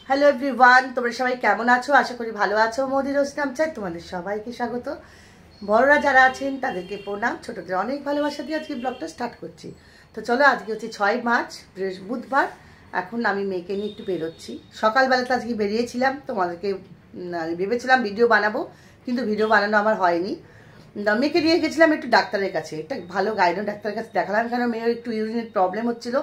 Hello everyone, তোমরা সবাই কেমন আছো? আশা করি ভালো আছো। মোদি রোজ নাম চাই তোমাদের সবাইকে স্বাগত। বড়রা যারা আছেন তাদেরকে প্রণাম, ছোটদের অনেক ভালোবাসা দিয়ে আজকে ব্লগটা স্টার্ট করছি। তো চলো, আজকে হচ্ছে 6 মার্চ বুধবার। এখন আমি মেয়েকে নিয়ে একটু বেরোচ্ছি। সকালবেলাতে আজকে বেরিয়েছিলাম, তোমাদেরকে ভেবেছিলাম ভিডিও বানাবো, কিন্তু ভিডিও বানানো আমার হয়নি। মেয়েকে নিয়ে গেছিলাম একটু ডাক্তারের কাছে, একটা ভালো গাইনো ডাক্তারের কাছে দেখালাম, কেন মেয়ের একটু ইউরিনের প্রবলেম হচ্ছিলো,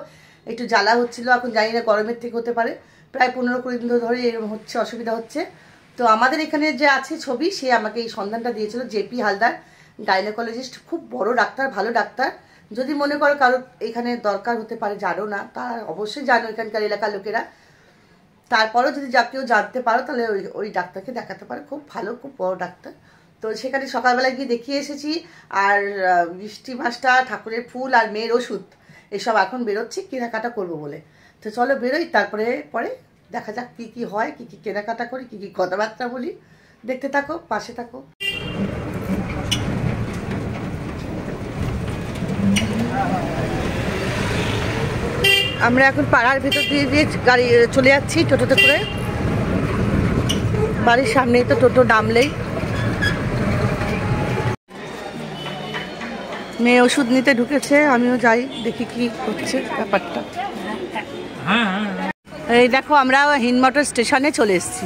একটু জ্বালা হচ্ছিলো। এখন জানি না গরমের থেকে হতে পারে, প্রায় 15-20 দিন ধরে এরকম হচ্ছে, অসুবিধা হচ্ছে। তো আমাদের এখানে যে আছে ছবি, সে আমাকে এই সন্ধানটা দিয়েছিল, জেপি হালদার গাইনোকোলজিস্ট, খুব বড় ডাক্তার, ভালো ডাক্তার। যদি মনে করো কারো এখানে দরকার হতে পারে, জানো না তা অবশ্যই জানো এখানকার এলাকার লোকেরা, তারপরেও যদি কেউ জানতে পারো তাহলে ওই ডাক্তারকে দেখাতে পারো, খুব ভালো, খুব বড় ডাক্তার। তো সেখানে সকালবেলা গিয়ে দেখিয়ে এসেছি। আর বৃষ্টি মাসটা, ঠাকুরের ফুল আর মেয়ের ওষুধ এসব এখন বেরোচ্ছি কেনাকাটা করবো বলে। তো চলো বেরোই, তারপরে পরে দেখা যাক কী কী হয়, কী কী কেনাকাটা করি, কী কী কথাবার্তা বলি। দেখতে থাকো, পাশে থাকো। আমরা এখন পাড়ার ভেতর দিয়ে গাড়ি চলে যাচ্ছি টোটোতে করে। বাড়ির সামনেই তো টোটো, নামলেই। মেয়ে ওষুধ নিতে ঢুকেছে, আমিও যাই, দেখি কি হচ্ছে ব্যাপারটা। এই দেখো, আমরা হিন্দমোটর স্টেশনে চলে এসেছি,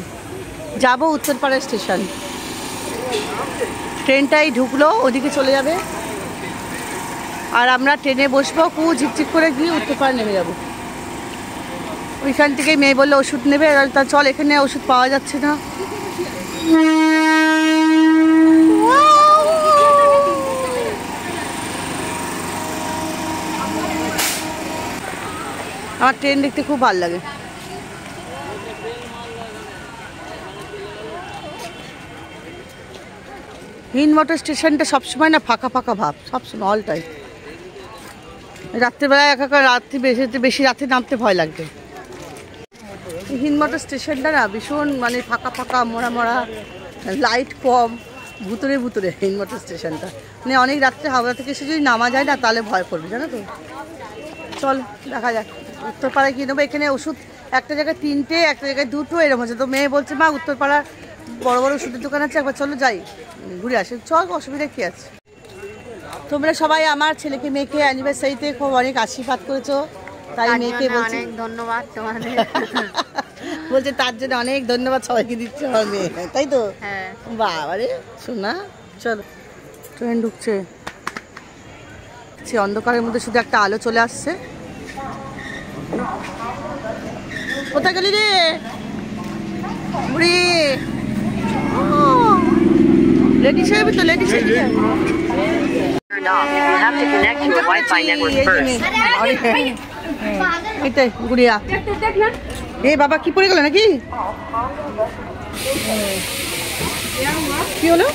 যাবো উত্তরপাড়া স্টেশন। ট্রেনটাই ঢুকলো, ওদিকে চলে যাবে, আর আমরা ট্রেনে বসবো, খুব ঝিকঝিক করে গিয়ে উত্তরপাড়া নেমে যাবো। ওইখান থেকেই মেয়ে বললো ওষুধ নেবে, তা চল, এখানে ওষুধ পাওয়া যাচ্ছে না। আমার ট্রেন দেখতে খুব ভালো লাগে। হিন্দমোটর স্টেশনটা সবসময় না ফাঁকা ফাঁকা ভাব, সবসময় অল টাইম। রাত্রিবেলায় রাত্রি বেশি রাতে নামতে ভয় লাগবে। হিন্দমোটর স্টেশনটা না ভীষণ মানে ফাঁকা ফাঁকা, মোড়া মোড়া, লাইট কম, ভুতুরে ভুতুরে হিন্দমোটর স্টেশনটা। মানে অনেক রাত্রে হাওড়া থেকে এসে যদি নামা যায় না, তাহলে ভয় করবে, জানো তো। চল দেখা যাক উত্তরপাড়ায় কী নেবো। এখানে ওষুধ একটা জায়গায় 3টে, একটা জায়গায় 2টো এরকম হচ্ছে। তো মেয়ে বলছে মা উত্তরপাড়ার বড় বড় ওষুধের দোকান আছে, একবার চলো যাই, ঘুরে আসি। চল, অসুবিধা কী আছে। তোমরা সবাই আমার ছেলেকে মেয়েকে অ্যানিভার্সারিতে খুব অনেক আশীর্বাদ করেছো, তাই মেয়েকে বলছি অনেক ধন্যবাদ তোমাদের। বলছে তার জন্য অনেক ধন্যবাদ সবাইকে দিচ্ছে আমার মেয়ে, তাই তো? হ্যাঁ। বাবারে শোনা, চলো। ট্রেন ঢুকছে, সে অন্ধকারের মধ্যে শুধু একটা আলো চলে আসছে। কোথায় গেলি রে বুড়ি? লেডি সাহেব তো, লেডি সাহেব এইটাই গুড়িয়া। এ বাবা, কি পড়ে গেল নাকি? কি হলো?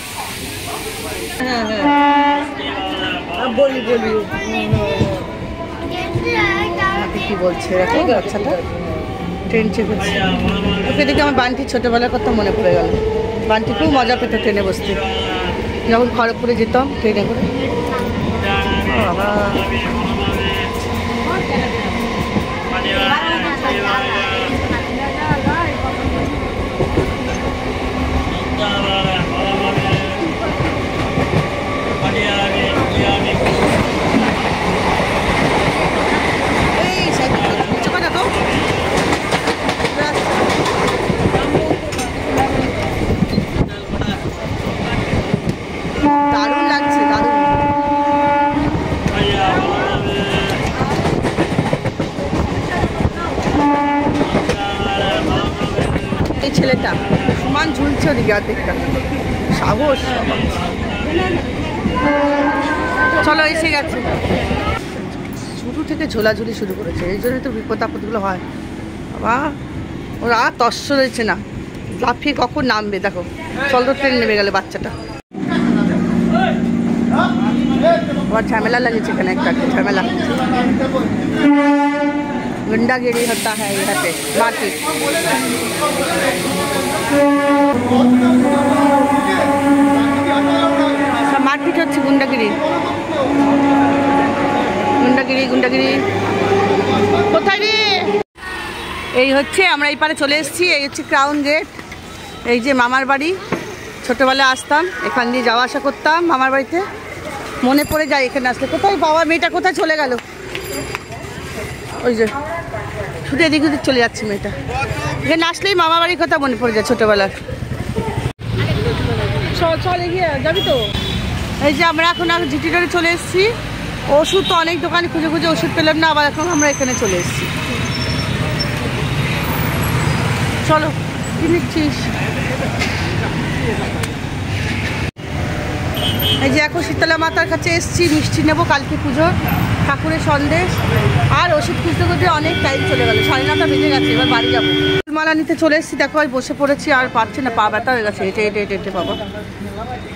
হ্যাঁ হ্যাঁ, বলি বলি কি বলছে বাচ্চাটা? ট্রেন চেপেছে, ওকে দেখে আমার বান্টির ছোটোবেলার কথা মনে পড়ে গেল। বান্টি খুব মজা পেত ট্রেনে বসতে, যখন খড়গপুরে যেতাম ট্রেনে করে। বাবা, দারুণ লাগছে, দারুণ। এই ছেলেটা সমান ঝুলছে ওদিকে, অর্ধেকটা সাহস। চলো, এসে গেছে। শুরু থেকে ঝোলাঝুলি শুরু করেছে, এই জন্যই তো বিপদ আপদগুলো হয়। বাবা, ওরা তস্য রয়েছে না, লাফিয়ে কখন নামবে দেখো। চল, ট্রেন নেমে গেলে বাচ্চাটা। আবার ঝামেলা লাগেছে এখানে, একটা ঝামেলা, गुंडागिरी होता है यहाँ पे, मारपीट। मारपीट হচ্ছে, गुंडागिरी गुंडागिरी गुंडागिरी। কোথায় রে? এই হচ্ছে আমরা এই পারে চলে এসেছি, এই হচ্ছে ক্রাউন গেট। এই যে মামার বাড়ি, ছোটোবেলায় আসতাম এখান দিয়ে, যাওয়া আসা করতাম মামার বাড়িতে, মনে পড়ে যায় এখানে আসলে। কোথায় বাবা মেয়েটা কোথায় চলে গেল? ওই যে শুধু এদিক ওদিক চলে যাচ্ছে মেয়েটা। এখানে আসলেই মামা বাড়ির কথা মনে পড়ে যায় ছোটোবেলার। চল এগিয়ে যাবি তো। এই যে আমরা এখন জিটি রোডে চলে এসেছি। ওষুধ তো অনেক দোকানে খুঁজে খুঁজে ওষুধ পেলাম না, আবার এখন আমরা এখানে চলে এসেছি। চলো কি নিচ্ছিস? এই যে এখন শীতলা মাতার কাছে এসেছি, মিষ্টি নেবো, কালকে পুজো, ঠাকুরের সন্দেশ, আর ওষুধ খুঁজতে খুঁজতে অনেক টাইম চলে গেল, 9:30 বেজে গেছে। এবার বাড়ি যাবো। মালা নিতে চলে এসেছি, দেখো আর বসে পড়েছি, আর পাচ্ছি না, পা ব্যথা হয়ে গেছে হেঁটে হেঁটে হেঁটে হেঁটে। বাবা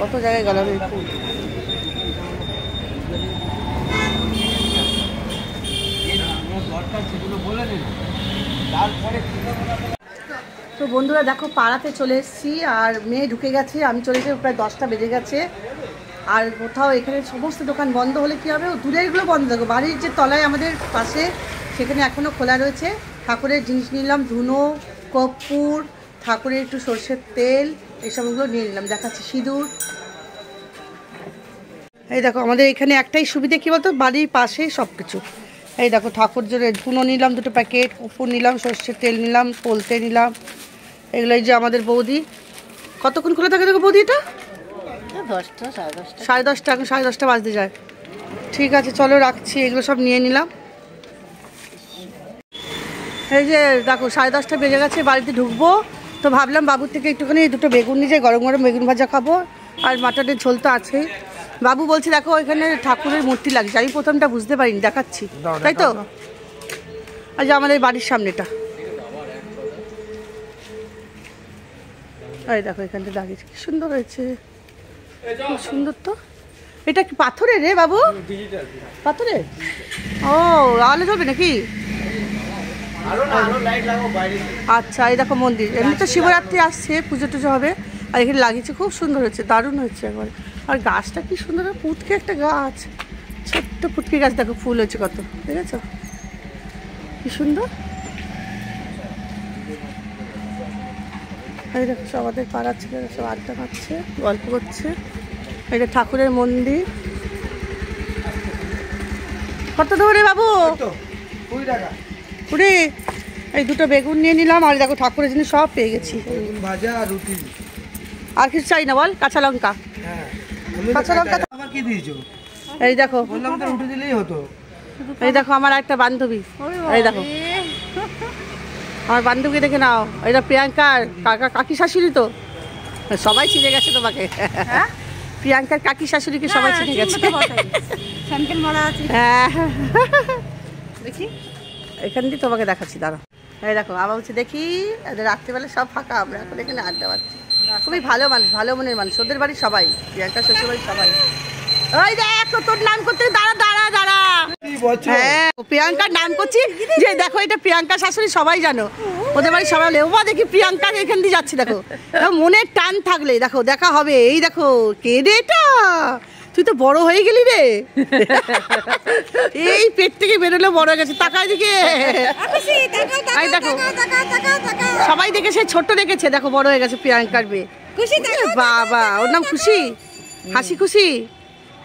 কত জায়গায় গেলাম। তো বন্ধুরা দেখো পাড়াতে চলে এসেছি, আর মেয়ে ঢুকে গেছে, আমি চলে এসেছি, প্রায় 10টা বেজে গেছে। আর কোথাও এখানে সমস্ত দোকান বন্ধ হলে কী হবে, দূরেরগুলো বন্ধ থাকবে। বাড়ির যে তলায় আমাদের পাশে, সেখানে এখনও খোলা রয়েছে। ঠাকুরের জিনিস নিলাম, ধুনো, কর্পূর, ঠাকুরের একটু সর্ষের তেল, এসবগুলো নিয়ে নিলাম। দেখাচ্ছি সিঁদুর। এই দেখো আমাদের এখানে একটাই সুবিধা কী বলতো, বাড়ির পাশেই সব কিছু। এই দেখো ঠাকুর জন্য ধুনো নিলাম 2 প্যাকেট, কর্পূর নিলাম, সর্ষের তেল নিলাম, পোলতে নিলাম। এগুলো এই যে আমাদের বৌদি। কতক্ষণ খোলা থাকে দেখো বৌদি? এটা 10টা 10:30 এখন 10:30 বাজতে যায়। ঠিক আছে চলো রাখছি, এগুলো সব নিয়ে নিলাম। এই যে দেখো 10:30 বেজে গেছে, বাড়িতে ঢুকবো। তো ভাবলাম বাবুর থেকে একটুখানি 2টো বেগুন নিয়ে যাই, গরম গরম বেগুন ভাজা খাবো, আর মাটনের ঝোল তো আছেই। বাবু বলছে দেখো এখানে ঠাকুরের মূর্তি লাগছে, আমি প্রথমটা বুঝতে পারিনি, দেখাচ্ছি, তাই তো? আর যে আমাদের বাড়ির সামনেটা, এই দেখো এখানটা দাঁড়িয়েছে, কি সুন্দর হয়েছে, খুব সুন্দর। তো এটা কি পাথরের রে বাবু? পাথরের? ও আলো জ্বলবে নাকি? আচ্ছা এই দেখো মন্দির, এমনি তো শিবরাত্রি আসছে, পুজো টুজো হবে, আর এখানে লাগিয়েছে, খুব সুন্দর হয়েছে, দারুণ হয়েছে একবার। আর গাছটা কি সুন্দর, পুটকে একটা গাছ, ছোট্ট পুটকে গাছ, দেখো ফুল হয়েছে কত, ঠিক আছে, কি সুন্দর। এই দেখো সব আমাদের পাড়ার ছেলেরা সব আড্ডা মারছে, গল্প করছে। এটা ঠাকুরের মন্দির। কত ধরে বাবু? 20 টাকা। এই 2টো বেগুন নিয়ে নিলাম, আর দেখো ঠাকুরের জিনিস সব পেয়ে গেছি। ভাজা আর রুটি, আর কিছু চাই না বল? কাঁচা লঙ্কা। কাঁচা লঙ্কা আমার কি দিয়েছো? এই দেখো বললাম তো রুটি দিলেই হতো। এই দেখো আমার একটা বান্ধবী, এই দেখো আমার বান্ধবীকে দেখে নাও, এটা প্রিয়াঙ্কার কাকি শাশুড়ি। তো সবাই চিনে গেছে তোমাকে। প্রিয়াঙ্কার কাকি শাশুড়িকে সবাই চিনে গেছে। হ্যাঁ দেখি এখান দিয়ে তোমাকে দেখাচ্ছি, দাঁড়া। এই দেখো আবার হচ্ছে দেখি, রাত্রিবেলা সব ফাঁকা, আমরা এখন এখানে আড্ডা মারছি। খুবই ভালো মানুষ, ভালো মনের মানুষ, ওদের বাড়ির সবাই, প্রিয়াঙ্কার শ্বশুর বাড়ির সবাই। ওই দেখ তোর নাম করতে, দাঁড়া দাঁড়া দাঁড়া, হ্যাঁ প্রিয়াঙ্কার নাম করছি, যে দেখো এটা প্রিয়াঙ্কা শাশুড়ি, সবাই জানো, ওদের বাড়ি সবাই বলে ওবা দেখি প্রিয়াঙ্কার এখান দিয়ে যাচ্ছে, দেখো মনের টান থাকলে দেখো দেখা হবে। এই দেখো কে রে এটা, তুই তো বড় হয়ে গেলি রে, এই পেট থেকে বেরোলে বড় হয়ে গেছে, তাকাই দিকে, দেখো সবাই দেখেছে, ছোট্ট দেখেছে, দেখো বড় হয়ে গেছে প্রিয়াঙ্কার মেয়ে। বাবা ওর নাম খুশি, হাসি খুশি,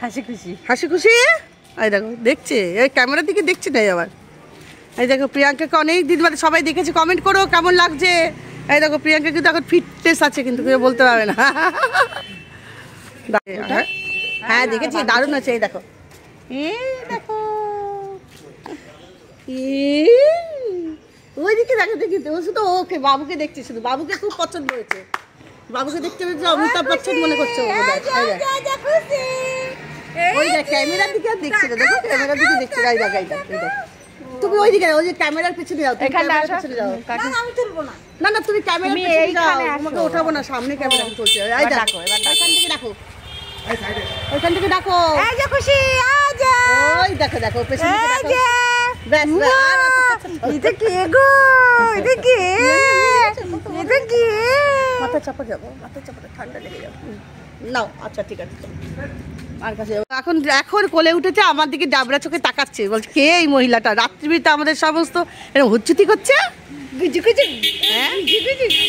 হাসি খুশি, হাসি খুশি। এই দেখো দেখছে, এই ক্যামেরার দিকে দেখছে না আবার। এই দেখো প্রিয়াঙ্কাকে অনেক দিন বাদে সবাই দেখেছে, কমেন্ট করো কেমন লাগছে। এই দেখো প্রিয়াঙ্কা কিন্তু এখন ফিটনেস আছে, কিন্তু কেউ বলতে পারবে না। হ্যাঁ দেখেছি, দারুণ আছে। এই দেখো, দেখো ওইদিকে দেখো, দেখি ও শুধু ওকে বাবুকে দেখছে, শুধু বাবুকে খুব পছন্দ হয়েছে, বাবুকে দেখতে পেয়েছে, অমিতাভ বচ্চন মনে করছে। ওই দেখ ক্যামেরার দিকে আর দেখছে না, দেখো ক্যামেরার দিকে দেখছে। এই দেখ এই দেখ এই দেখ, তুমি ওইদিকে ওই যে ক্যামেরার পিছনে যাও, পিছনে যাও। আমি তুলবো না, না না তুমি ক্যামেরার পিছনে যাও, তোমাকে ওঠাবো না, সামনে ক্যামেরা চলছে। এই দেখো এখান থেকে দেখো, ওইখান থেকে দেখো, এই যে খুশি আজা, ওই দেখো দেখো পেছনে দেখো, ব্যাস এটা কি গো, এটা কি, এটা কি, মাথা চাপা যাবো, মাথা চাপা ঠান্ডা লেগে যাবে, নাও আচ্ছা ঠিক আছে। আর কাছে এখন এখন কোলে উঠেছে, আমার দিকে ডাবরা চোখে তাকাচ্ছে, বলছে কে এই মহিলাটা, রাত্রিবেলা আমাদের সমস্ত এরকম হুচ্চুতি করছে। হ্যাঁ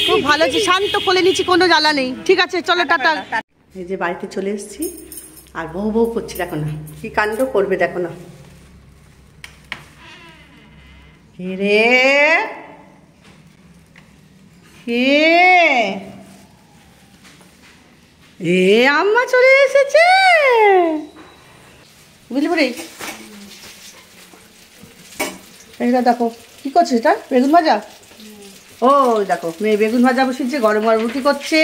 খুব ভালো আছে, শান্ত কোলে নিচ্ছি, কোনো জ্বালা নেই। ঠিক আছে চলো টাটা। এই যে বাড়িতে চলে এসেছি আর বউ বউ করছি, দেখো না কি কাণ্ড করবে, দেখো না। রে এ আম্মা চলে এসেছে বুঝলি পরে। এইটা দেখো কি করছে, এটা বেগুন ভাজা। ও দেখো মেয়ে বেগুন ভাজা বসিয়েছে, গরম গরম রুটি করছে।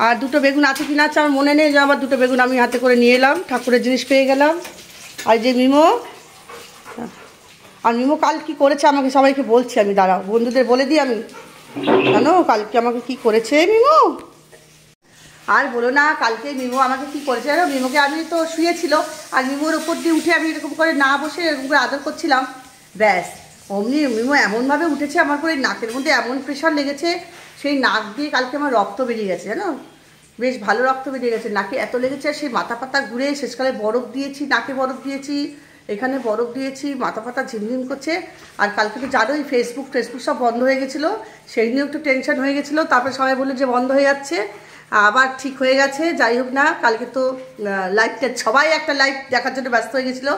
আর দুটো বেগুন আছে কিনা আছে আমার মনে নেই, যে আবার দুটো বেগুন আমি হাতে করে নিয়ে এলাম, ঠাকুরের জিনিস পেয়ে গেলাম। আর যে মিমো, আর মিমো কাল কি করেছে আমাকে সবাইকে বলছি আমি, দাঁড়াও বন্ধুদের বলে দিই আমি, জানো কালকে আমাকে কি করেছে মিমো। আর বলো না কালকে মিমো আমাকে কি করেছে জানো, মিমোকে আমি তো শুয়েছিল আর মিমোর ওপর দিয়ে উঠে আমি এরকম করে না বসে এরকম করে আদর করছিলাম, ব্যাস অমনি মিমো এমনভাবে উঠেছে আমার পরে নাকের মধ্যে এমন প্রেশার লেগেছে, সেই নাক দিয়ে কালকে আমার রক্ত বেরিয়ে গেছে জানো, বেশ ভালো রক্ত বেরিয়ে গেছে, নাকে এত লেগেছে। সেই মাথা পাতা ঘুরে শেষকালে বরফ দিয়েছি, নাকে বরফ দিয়েছি, এখানে বরফ দিয়েছি, মাথা পাতা ঝিমঝিম করছে। আর কালকে তো জানোই ফেসবুক সব বন্ধ হয়ে গেছিলো, সেই নিয়েও একটু টেনশন হয়ে গেছিলো। তারপরে সবাই বললো যে বন্ধ হয়ে যাচ্ছে, আবার ঠিক হয়ে গেছে। যাই হোক না, কালকে তো লাইভটা সবাই একটা লাইভ দেখার জন্য ব্যস্ত হয়ে গেছিলো,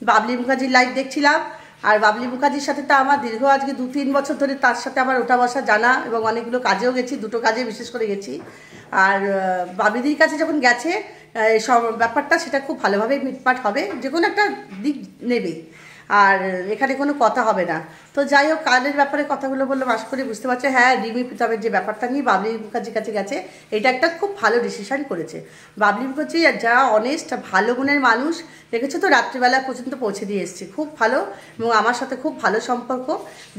বাবলি মুখার্জির লাইভ দেখছিলাম। আর বাবলি মুখার্জির সাথে তো আমার দীর্ঘ আজকে 2-3 বছর ধরে তার সাথে আমার ওঠা বসা জানা, এবং অনেকগুলো কাজেও গেছি, দুটো কাজে বিশেষ করে গেছি। আর বাবলিদির কাছে যখন গেছে সব ব্যাপারটা সেটা খুব ভালোভাবে মিটমাট হবে, যে কোনো একটা দিক নেবে, আর এখানে কোনো কথা হবে না। তো যাই হোক কালের ব্যাপারে কথাগুলো বললাম, আশা করি বুঝতে পারছে। হ্যাঁ রিমি পিতাবের যে ব্যাপারটা নিয়ে বাবলি মুখার্জির কাছে গেছে, এটা একটা খুব ভালো ডিসিশন করেছে বাবলি মুখার্জি, যা অনেস্ট ভালো গুণের মানুষ, দেখেছো তো রাত্রিবেলা পর্যন্ত পৌঁছে দিয়ে এসছে, খুব ভালো, এবং আমার সাথে খুব ভালো সম্পর্ক।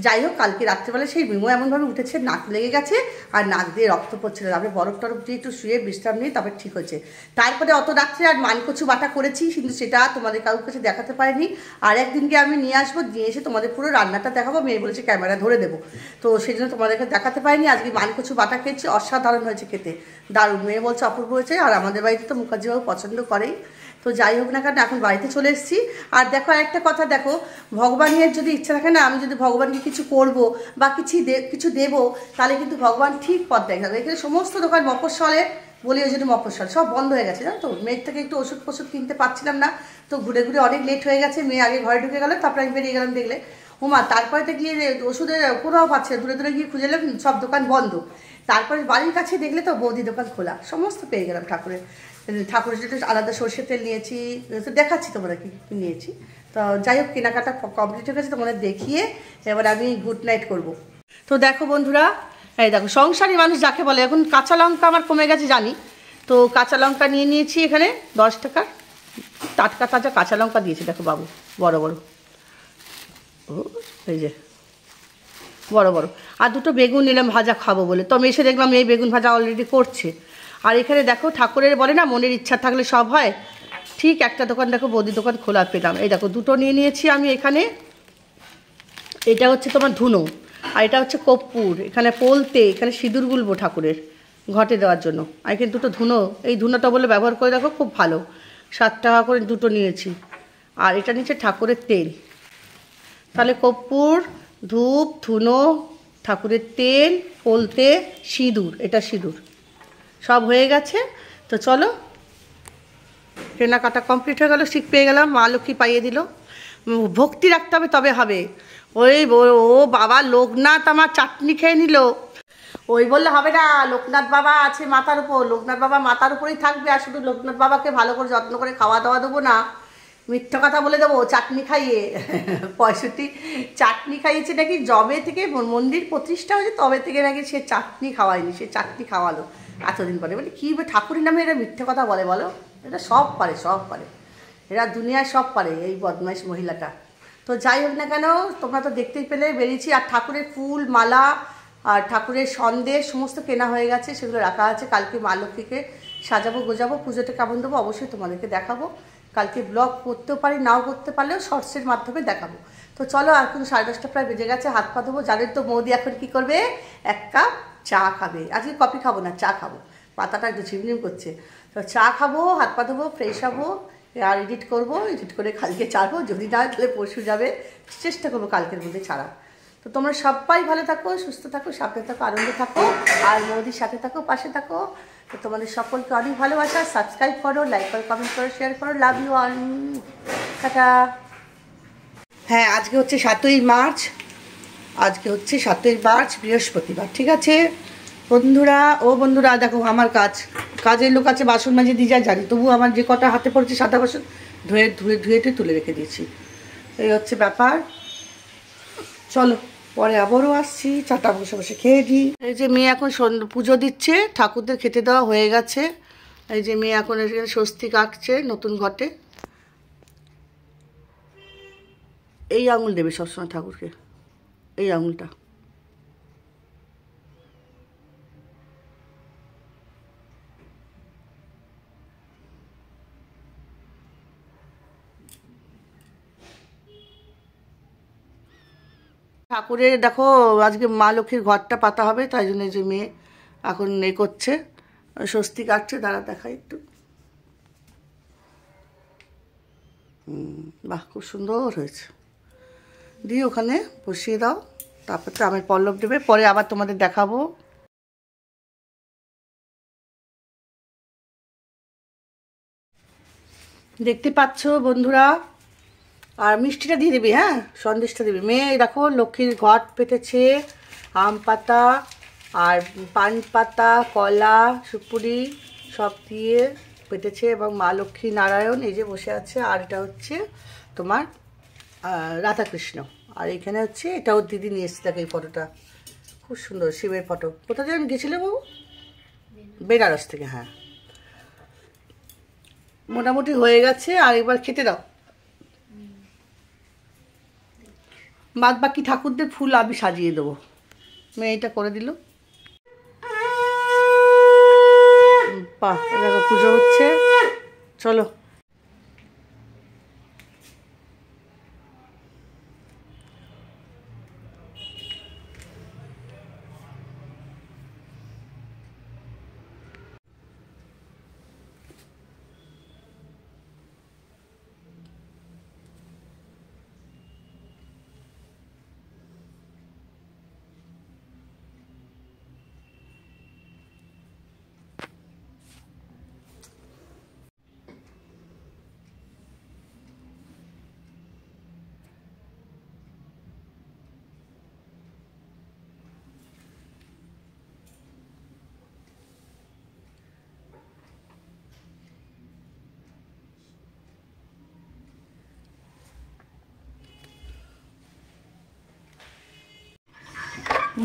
যাই হোক কালকে রাত্রিবেলা সেই মিমো এমনভাবে উঠেছে, নাক লেগে গেছে আর নাক দিয়ে রক্ত পড়ছিল, তারপরে বরফ টরফ দিয়ে একটু শুয়ে বিশ্রাম নিয়ে তারপরে ঠিক হয়েছে। তারপরে অত রাত্রে আর মানকচু বাটা করেছি, কিন্তু সেটা তোমাদের কারোর কাছে দেখাতে পারিনি। আর একদিনকে আমি নিয়ে আসবো, নিয়ে এসে তোমাদের পুরো রান্নাটা দেখাবো, মেয়ে বলেছে ক্যামেরা ধরে দেবো, তো সেই জন্য তোমাদেরকে দেখাতে পারিনি। আজকে মানকচু বাটা খেয়েছি, অসাধারণ হয়েছে খেতে, দারুণ, মেয়ে বলছে অপূর্ব হয়েছে। আর আমাদের বাড়িতে তো মুখার্জিবাবু পছন্দ করেই। তো যাই হোক না কেন এখন বাড়িতে চলে এসেছি। আর দেখো একটা কথা, দেখো ভগবানের যদি ইচ্ছা থাকে না, আমি যদি ভগবানকে কিছু করব বা কিছু দেবো, তাহলে কিন্তু ভগবান ঠিক পথ দেখাবে। এখানে সমস্ত দোকান মফস্বলে বলি, ওই জন্য মফস্বল সব বন্ধ হয়ে গেছে জানো তো, মেয়ের থেকে একটু ওষুধ কিনতে পারছিলাম না, তো ঘুরে ঘুরে অনেক লেট হয়ে গেছে। মেয়ে আগে ঘরে ঢুকে গেল, তারপরে আমি বেরিয়ে গেলাম, দেখলে ওমা তারপরে তো গিয়ে ওষুধের কোথাও পাচ্ছে, দূরে দূরে গিয়ে খুঁজে এলাম সব দোকান বন্ধ। তারপরে বাড়ির কাছে দেখলে তো বৌদি দোকান খোলা, সমস্ত পেয়ে গেলাম। ঠাকুরের জন্য আলাদা সর্ষের তেল নিয়েছি, তো দেখাচ্ছি তোমরা কি নিয়েছি। তো যাই হোক কেনাকাটা কমপ্লিট হয়ে গেছে, তোমাদের দেখিয়ে এবার আমি গুড নাইট করবো। তো দেখো বন্ধুরা, এই দেখো সংসারী মানুষ যাকে বলে, এখন কাঁচা লঙ্কা আমার কমে গেছে জানি, তো কাঁচা লঙ্কা নিয়ে নিয়েছি এখানে 10 টাকা, টাটকা তাজা কাঁচা লঙ্কা দিয়েছি, দেখো বাবু বড় বড়, ও এই যে বড় বড়। আর দুটো বেগুন নিলাম ভাজা খাবো বলে, তো আমি এসে দেখলাম এই বেগুন ভাজা অলরেডি করছে। আর এখানে দেখো ঠাকুরের বলে না মনের ইচ্ছা থাকলে সব হয়, ঠিক একটা দোকান দেখো বৌদি দোকান খোলা পেলাম, এই দেখো দুটো নিয়ে নিয়েছি আমি এখানে। এটা হচ্ছে তোমার ধুনো, আর এটা হচ্ছে কর্পূর, এখানে পোলতে, এখানে সিঁদুর গুলবো ঠাকুরের ঘটে দেওয়ার জন্য। আর এখানে দুটো ধুনো, এই ধুনোটা বলে ব্যবহার করে দেখো খুব ভালো, 7 টাকা করে দুটো নিয়েছি। আর এটা নিচ্ছে ঠাকুরের তেল, তাহলে কর্পূর, ধূপ, ধুনো, ঠাকুরের তেল, পোলতে, সিঁদুর, এটা সিঁদুর সব হয়ে গেছে। তো চলো কেনাকাটা কমপ্লিট হয়ে গেল, শিখ পেয়ে গেলাম, মা লক্ষ্মী পাইয়ে দিল। ভক্তি রাখতে হবে তবে হবে। ওই ও বাবা লোকনাথ আমার চাটনি খেয়ে নিল, ওই বললে হবে না, লোকনাথ বাবা আছে মাথার উপর, লোকনাথ বাবা মাথার উপরেই থাকবে, আর শুধু লোকনাথ বাবাকে ভালো করে যত্ন করে খাওয়া দাওয়া দেবো না, মিথ্যা কথা বলে দেবো চাটনি খাইয়ে। 65 চাটনি খাইয়েছে নাকি, জবে থেকে মন্দির প্রতিষ্ঠা হয়েছে তবে থেকে নাকি সে চাটনি খাওয়ায়নি, সে চাটনি খাওয়ালো এতদিন পরে। মানে কী ঠাকুরের নামে এরা মিথ্যে কথা বলে বলো, এটা সব পারে, সব পারে, এরা দুনিয়ায় সব পারে এই বদমাইশ মহিলাটা। তো যাই হোক না কেন, তোমরা তো দেখতেই পেলে বেরিয়েছি। আর ঠাকুরের ফুল মালা আর ঠাকুরের সন্দেশ সমস্ত কেনা হয়ে গেছে, সেগুলো রাখা আছে। কালকে মা লক্ষ্মীকে সাজাবো গোজাবো, পুজোটা কেমন দেবো অবশ্যই তোমাদেরকে দেখাবো। কালকে ব্লগ করতেও পারি, নাও করতে পারলেও শর্টসের মাধ্যমে দেখাবো। তো চলো, আর কিন্তু 10:30 প্রায় বেজে গেছে, হাত পা দেবো। জানেন তো বৌদি এখন কী করবে, 1 কাপ চা খাবে। আজকে কফি খাবো না, চা খাবো, পাতাটা একটু ঝিমঝিম করছে। তো চা খাবো, হাত পা দেবো, ফ্রেশ হবো, আর এডিট করবো, এডিট করে কালকে ছাড়বো, যদি না তাহলে পরশু যাবে, চেষ্টা করবো কালকের মধ্যে ছাড়া। তো তোমরা সবাই ভালো থাকো, সুস্থ থাকো, সাথে থাকো, আনন্দে থাকো, আর মোদির সাথে থাকো, পাশে থাকো। তো তোমাদের সকলকে অনেক ভালোবাসা। সাবস্ক্রাইব করো, লাইক করো, কমেন্ট করো, শেয়ার করো। Love you all. টাটা। হ্যাঁ, আজকে হচ্ছে 7ই মার্চ। আজকে হচ্ছে 7ই মার্চ, বৃহস্পতিবার। ঠিক আছে বন্ধুরা? বন্ধুরা দেখো, আমার কাজের লোক আছে, বাসন মাঝে দিয়ে যায় জানি, তবু আমার যে কটা হাতে পড়েছে সাদা বাসন ধুয়ে তুলে রেখে দিয়েছি। এই হচ্ছে ব্যাপার। চলো পরে আবারও আসছি, চাটা বসে বসে খেয়ে দিই। এই যে মেয়ে এখন পুজো দিচ্ছে, ঠাকুরদের খেতে দেওয়া হয়ে গেছে। এই যে মেয়ে এখন স্বস্তিক আঁকছে নতুন ঘটে। এই আঙুল দেবে সবসময় ঠাকুরকে, এই আঙুলটা। ঠাকুরের দেখো আজকে মা লক্ষ্মীর ঘরটা পাতা হবে, তাই জন্য যে মেয়ে এখন করছে, স্বস্তি কাটছে। দাঁড়া দেখাই একটু। বাহ, খুব সুন্দর হয়েছে। দিয়ে ওখানে বসিয়ে দাও, তারপর তো আমের পল্লব দেবে, পরে আবার তোমাদের দেখাবো। দেখতে পাচ্ছ বন্ধুরা, আর মিষ্টিটা দিয়ে দিবি, হ্যাঁ সন্দেশটা দিবি। মেয়ে দেখো লক্ষ্মীর ঘট পেতেছে, আম পাতা আর পান পাতা, কলা, সুপুরি সব দিয়ে পেতেছে, এবং মা লক্ষ্মী নারায়ণ এই যে বসে আছে। আর এটা হচ্ছে তোমার রাধাকৃষ্ণ। আর এখানে হচ্ছে এটা ওর দিদি নিয়ে এসেছে, দেখো এই ফটোটা খুব সুন্দর, শিবের ফটো। কোথা থেকে গেছিলে বাবু? বেনারস থেকে। হ্যাঁ, মোটামুটি হয়ে গেছে, আর এবার খেতে দাও। বাদ বাকি ঠাকুরদের ফুল আমি সাজিয়ে দেবো। মেয়ে এটা করে দিল। বাহ, দেখো পুজো হচ্ছে। চলো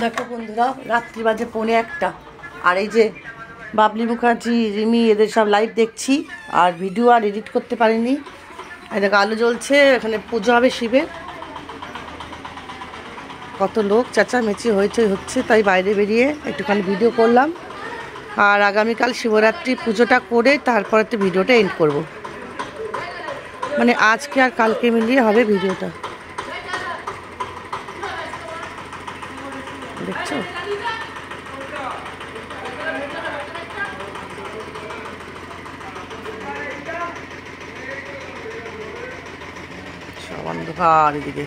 দেখো বন্ধুরা, রাত্রি বাজে 1:45, আর এই যে বাবলি মুখার্জি, রিমি এদের সব লাইভ দেখছি, আর ভিডিও আর এডিট করতে পারিনি। এই দেখো আলো জ্বলছে, এখানে পুজো হবে শিবের। কত লোক চেঁচামেচি হইচই হচ্ছে, তাই বাইরে বেরিয়ে একটুখানি ভিডিও করলাম। আর আগামীকাল শিবরাত্রি পুজোটা করে তারপরে তো ভিডিওটা এন্ড করব, মানে আজকে আর কালকে মিলিয়ে হবে ভিডিওটা। দেখছো সব অন্ধকার এদিকে।